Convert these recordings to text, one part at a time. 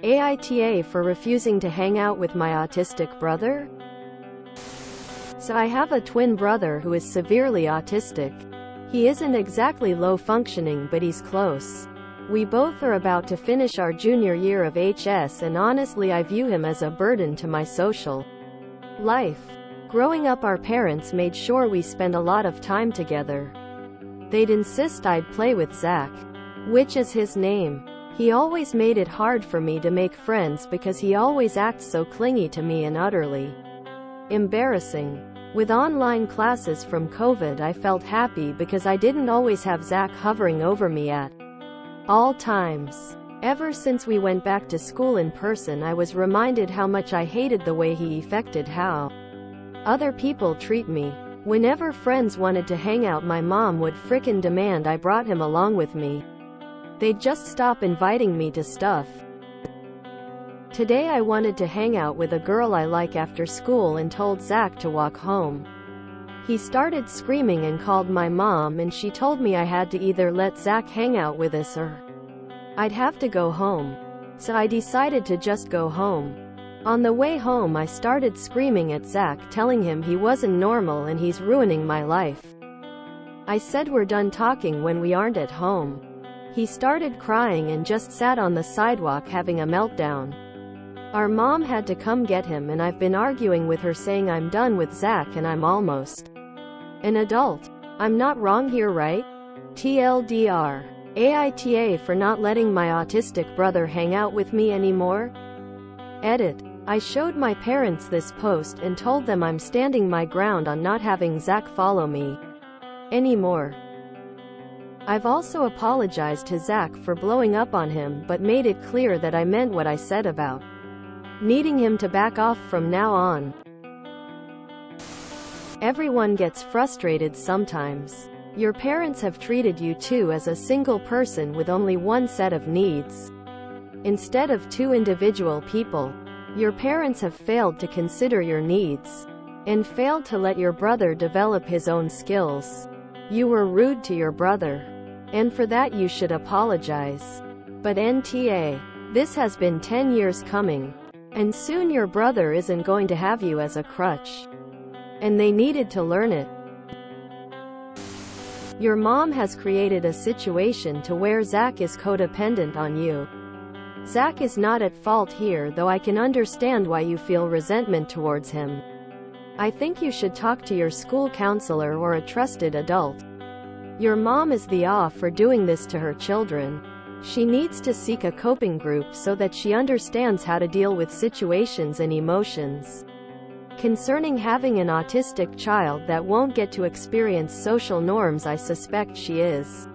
AITA for refusing to hang out with my autistic brother? So I have a twin brother who is severely autistic. He isn't exactly low functioning, but he's close. We both are about to finish our junior year of HS, and honestly I view him as a burden to my social life. Growing up, our parents made sure we spend a lot of time together. They'd insist I'd play with Zach, which is his name. He always made it hard for me to make friends because he always acts so clingy to me and utterly embarrassing. With online classes from COVID, I felt happy because I didn't always have Zach hovering over me at all times. Ever since we went back to school in person, I was reminded how much I hated the way he affected how other people treat me. Whenever friends wanted to hang out, my mom would frickin' demand I brought him along with me. They'd just stop inviting me to stuff. Today I wanted to hang out with a girl I like after school and told Zach to walk home. He started screaming and called my mom, and she told me I had to either let Zach hang out with us or I'd have to go home. So I decided to just go home. On the way home I started screaming at Zach, telling him he wasn't normal and he's ruining my life. I said we're done talking when we aren't at home. He started crying and just sat on the sidewalk having a meltdown. Our mom had to come get him, and I've been arguing with her saying I'm done with Zach and I'm almost an adult. I'm not wrong here, right? TLDR. AITA for not letting my autistic brother hang out with me anymore. Edit. I showed my parents this post and told them I'm standing my ground on not having Zach follow me anymore. I've also apologized to Zach for blowing up on him, but made it clear that I meant what I said about needing him to back off from now on. Everyone gets frustrated sometimes. Your parents have treated you too as a single person with only one set of needs, instead of two individual people. Your parents have failed to consider your needs, and failed to let your brother develop his own skills. You were rude to your brother, and for that you should apologize. But NTA, this has been 10 years coming, and soon your brother isn't going to have you as a crutch. And they needed to learn it. Your mom has created a situation to where Zach is codependent on you. Zach is not at fault here, though I can understand why you feel resentment towards him. I think you should talk to your school counselor or a trusted adult. Your mom is the AW for doing this to her children. She needs to seek a coping group so that she understands how to deal with situations and emotions. Concerning having an autistic child that won't get to experience social norms, I suspect she is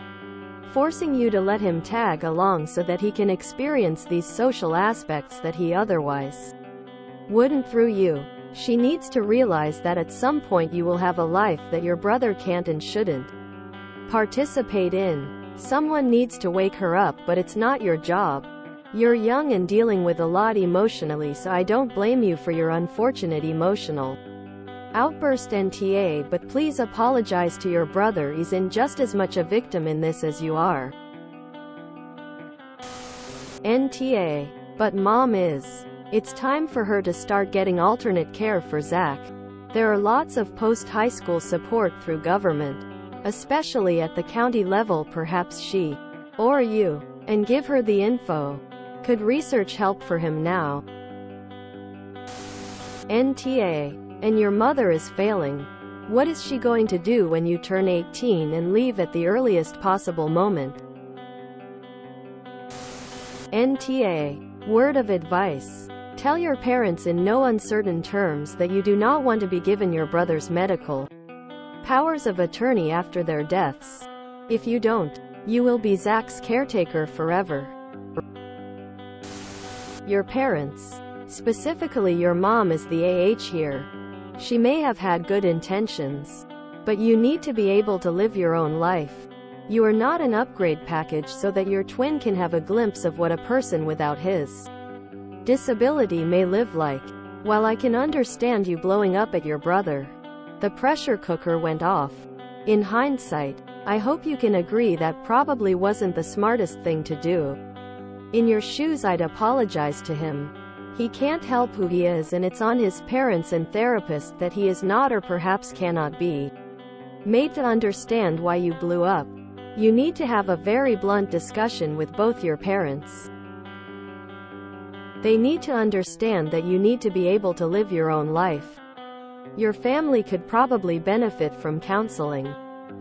forcing you to let him tag along so that he can experience these social aspects that he otherwise wouldn't through you. She needs to realize that at some point you will have a life that your brother can't and shouldn't participate in. Someone needs to wake her up, but it's not your job. You're young and dealing with a lot emotionally, so I don't blame you for your unfortunate emotional outburst NTA, but please apologize to your brother. He's in just as much a victim in this as you are. NTA. But mom is. It's time for her to start getting alternate care for Zach. There are lots of post-high school support through government, especially at the county level. Perhaps she, or you, and give her the info. Could research help for him now? NTA. And your mother is failing. What is she going to do when you turn 18 and leave at the earliest possible moment? NTA. Word of advice. Tell your parents in no uncertain terms that you do not want to be given your brother's medical powers of attorney after their deaths. If you don't, you will be Zach's caretaker forever. Your parents, specifically your mom, is the AH here. She may have had good intentions, but you need to be able to live your own life. You are not an upgrade package so that your twin can have a glimpse of what a person without his disability may live like. While I can understand you blowing up at your brother, the pressure cooker went off. In hindsight, I hope you can agree that probably wasn't the smartest thing to do. In your shoes, I'd apologize to him. He can't help who he is, and it's on his parents and therapist that he is not, or perhaps cannot be, made to understand why you blew up. You need to have a very blunt discussion with both your parents. They need to understand that you need to be able to live your own life. Your family could probably benefit from counseling.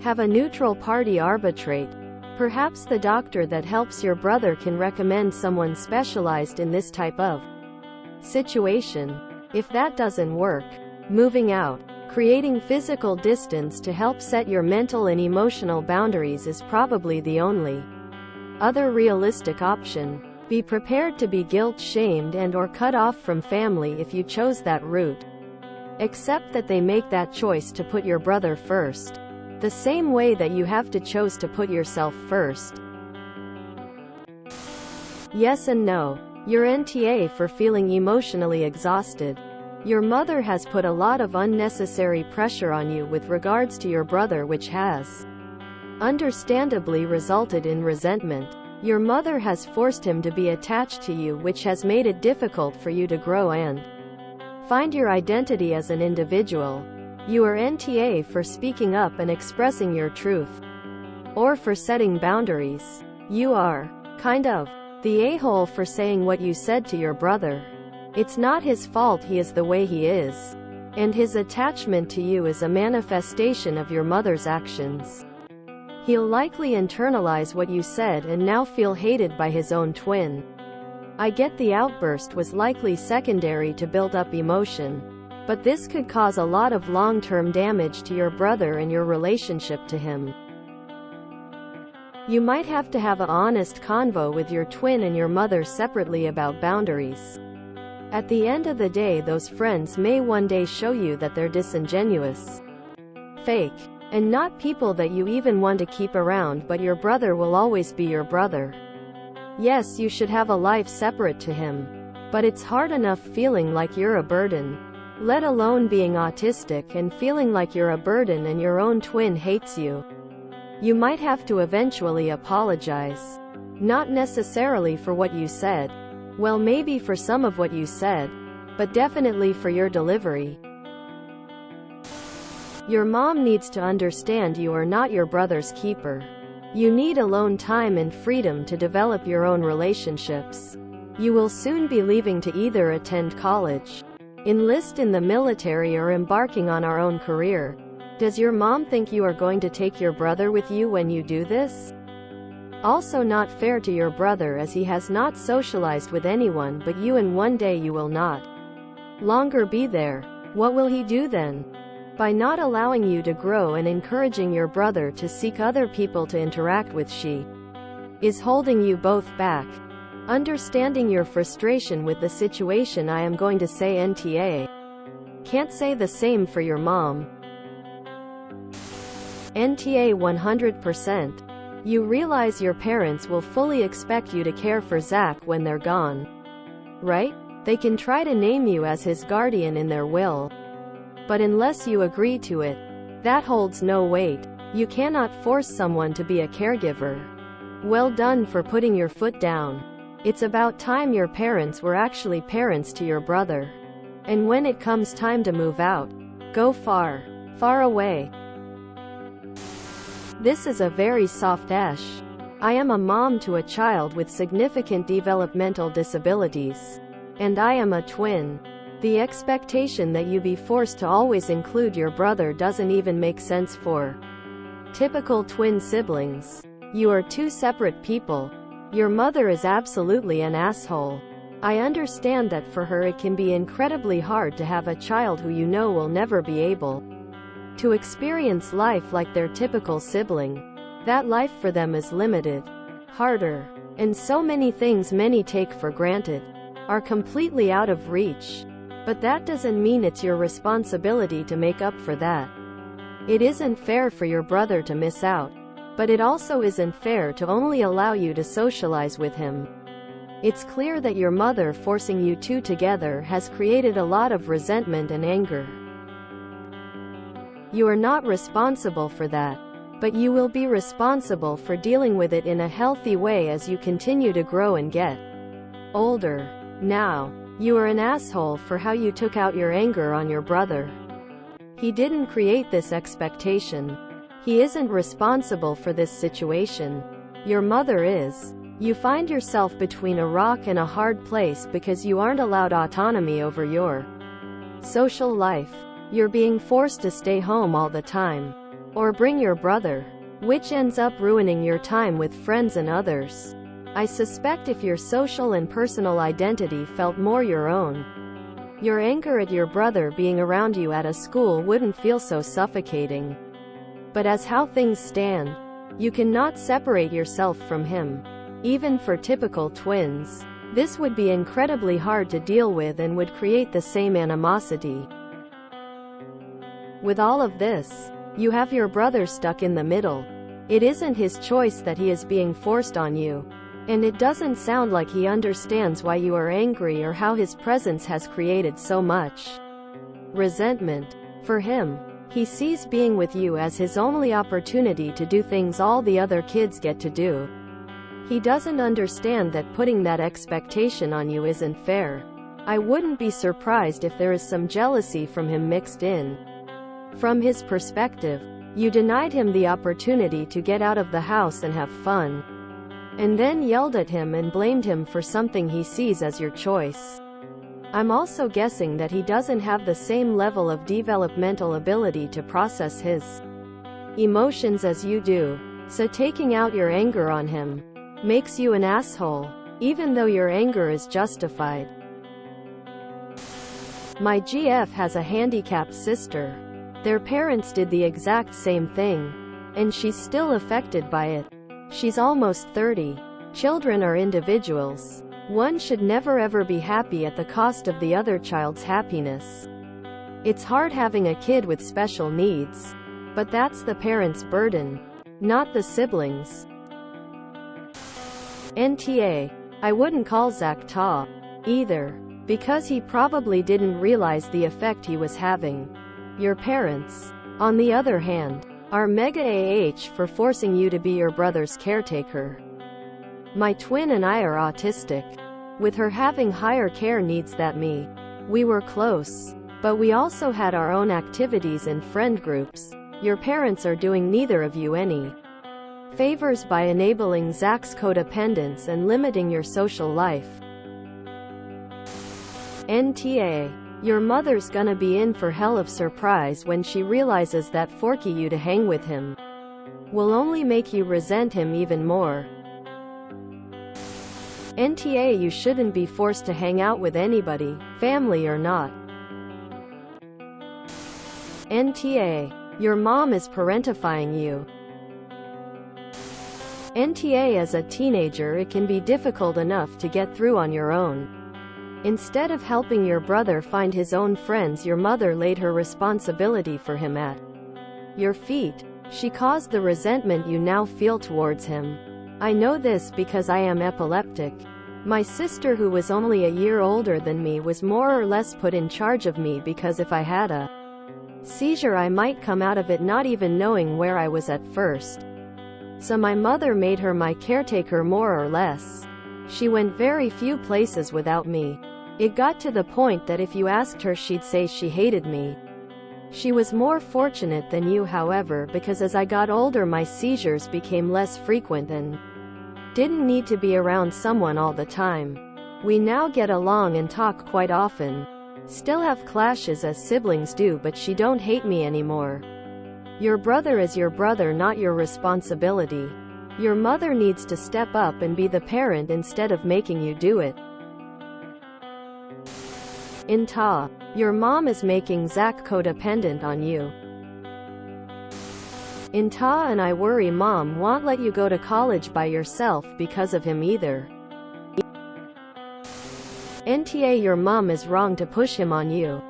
Have a neutral party arbitrate. Perhaps the doctor that helps your brother can recommend someone specialized in this type of situation. If that doesn't work, moving out, creating physical distance to help set your mental and emotional boundaries is probably the only other realistic option. Be prepared to be guilt-shamed and/or cut off from family if you chose that route. Accept that they make that choice to put your brother first, the same way that you have to choose to put yourself first. Yes and no. You're NTA for feeling emotionally exhausted. Your mother has put a lot of unnecessary pressure on you with regards to your brother, which has understandably resulted in resentment. Your mother has forced him to be attached to you, which has made it difficult for you to grow and find your identity as an individual. You are NTA for speaking up and expressing your truth, or for setting boundaries. You are kind of the a-hole for saying what you said to your brother. It's not his fault, he is the way he is. And his attachment to you is a manifestation of your mother's actions. He'll likely internalize what you said and now feel hated by his own twin. I get the outburst was likely secondary to build up emotion, but this could cause a lot of long-term damage to your brother and your relationship to him. You might have to have an honest convo with your twin and your mother separately about boundaries. At the end of the day, those friends may one day show you that they're disingenuous, fake, and not people that you even want to keep around, but your brother will always be your brother. Yes, you should have a life separate to him, but it's hard enough feeling like you're a burden, let alone being autistic and feeling like you're a burden and your own twin hates you. You might have to eventually apologize. Not necessarily for what you said. Well, maybe for some of what you said, but definitely for your delivery. Your mom needs to understand you are not your brother's keeper. You need alone time and freedom to develop your own relationships. You will soon be leaving to either attend college, enlist in the military, or embarking on our own career. Does your mom think you are going to take your brother with you when you do this? Also not fair to your brother, as he has not socialized with anyone but you, and one day you will not longer be there. What will he do then? By not allowing you to grow and encouraging your brother to seek other people to interact with, she is holding you both back. Understanding your frustration with the situation, I am going to say NTA. Can't say the same for your mom. NTA 100%. You realize your parents will fully expect you to care for Zach when they're gone, right? They can try to name you as his guardian in their will, but unless you agree to it, that holds no weight. You cannot force someone to be a caregiver. Well done for putting your foot down. It's about time your parents were actually parents to your brother. And when it comes time to move out, go far, far away. This is a very soft ash. I am a mom to a child with significant developmental disabilities, and I am a twin. The expectation that you be forced to always include your brother doesn't even make sense for typical twin siblings. You are two separate people. Your mother is absolutely an asshole. I understand that for her it can be incredibly hard to have a child who you know will never be able to experience life like their typical sibling. That life for them is limited, harder, and so many things many take for granted are completely out of reach. But that doesn't mean it's your responsibility to make up for that. It isn't fair for your brother to miss out, but it also isn't fair to only allow you to socialize with him. It's clear that your mother forcing you two together has created a lot of resentment and anger. You are not responsible for that, but you will be responsible for dealing with it in a healthy way as you continue to grow and get older. Now, you are an asshole for how you took out your anger on your brother. He didn't create this expectation. He isn't responsible for this situation. Your mother is. You find yourself between a rock and a hard place because you aren't allowed autonomy over your social life. You're being forced to stay home all the time. Or bring your brother. Which ends up ruining your time with friends and others. I suspect if your social and personal identity felt more your own, your anger at your brother being around you at a school wouldn't feel so suffocating. But as how things stand, you cannot separate yourself from him. Even for typical twins, this would be incredibly hard to deal with and would create the same animosity. With all of this, you have your brother stuck in the middle. It isn't his choice that he is being forced on you. And it doesn't sound like he understands why you are angry or how his presence has created so much resentment. For him, he sees being with you as his only opportunity to do things all the other kids get to do. He doesn't understand that putting that expectation on you isn't fair. I wouldn't be surprised if there is some jealousy from him mixed in. From his perspective, you denied him the opportunity to get out of the house and have fun. And then yelled at him and blamed him for something he sees as your choice. I'm also guessing that he doesn't have the same level of developmental ability to process his emotions as you do. So taking out your anger on him makes you an asshole, even though your anger is justified. My GF has a handicapped sister. Their parents did the exact same thing, and she's still affected by it. She's almost 30. Children are individuals. One should never ever be happy at the cost of the other child's happiness. It's hard having a kid with special needs, but that's the parent's burden, not the siblings. NTA. I wouldn't call Zach tall either, because he probably didn't realize the effect he was having. Your parents, on the other hand, are mega AH for forcing you to be your brother's caretaker. My twin and I are autistic, with her having higher care needs than me. We were close, but we also had our own activities and friend groups. Your parents are doing neither of you any favors by enabling Zach's codependence and limiting your social life. NTA. Your mother's gonna be in for hell of surprise when she realizes that forcing you to hang with him will only make you resent him even more. NTA. You shouldn't be forced to hang out with anybody, family or not. NTA. Your mom is parentifying you. NTA. As a teenager it can be difficult enough to get through on your own. Instead of helping your brother find his own friends, your mother laid her responsibility for him at your feet. She caused the resentment you now feel towards him. I know this because I am epileptic. My sister, who was only a year older than me, was more or less put in charge of me because if I had a seizure I might come out of it not even knowing where I was at first. So my mother made her my caretaker more or less. She went very few places without me. It got to the point that if you asked her she'd say she hated me. She was more fortunate than you, however, because as I got older my seizures became less frequent and didn't need to be around someone all the time. We now get along and talk quite often. Still have clashes as siblings do, but she don't hate me anymore. Your brother is your brother, not your responsibility. Your mother needs to step up and be the parent instead of making you do it. NTA. Your mom is making Zach codependent on you. NTA. And I worry mom won't let you go to college by yourself because of him either. NTA. Your mom is wrong to push him on you.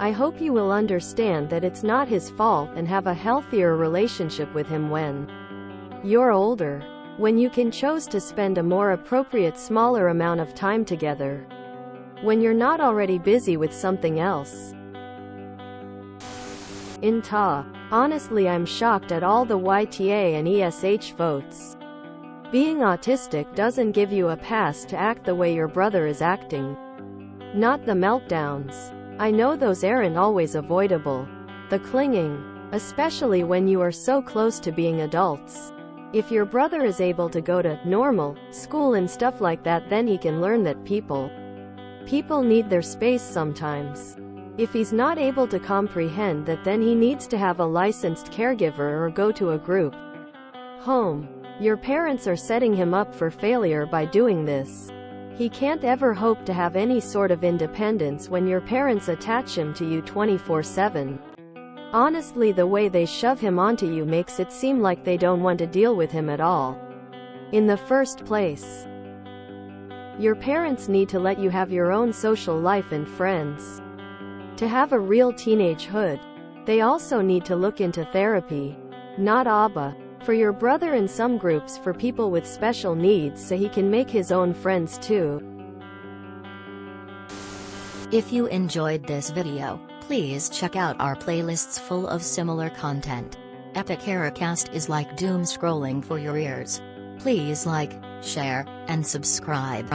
I hope you will understand that it's not his fault and have a healthier relationship with him when you're older, when you can choose to spend a more appropriate smaller amount of time together, when you're not already busy with something else. NTA. Honestly, I'm shocked at all the YTA and ESH votes. Being autistic doesn't give you a pass to act the way your brother is acting. Not the meltdowns. I know those aren't always avoidable. The clinging. Especially when you are so close to being adults. If your brother is able to go to normal school and stuff like that, then he can learn that people need their space sometimes. If he's not able to comprehend that, then he needs to have a licensed caregiver or go to a group home. Your parents are setting him up for failure by doing this. He can't ever hope to have any sort of independence when your parents attach him to you 24/7. Honestly, the way they shove him onto you makes it seem like they don't want to deal with him at all in the first place. Your parents need to let you have your own social life and friends. To have a real teenagehood, they also need to look into therapy, not ABA, for your brother, in some groups for people with special needs, so he can make his own friends too. If you enjoyed this video, please check out our playlists full of similar content. AmITheAsshole is like doom scrolling for your ears. Please like, share, and subscribe.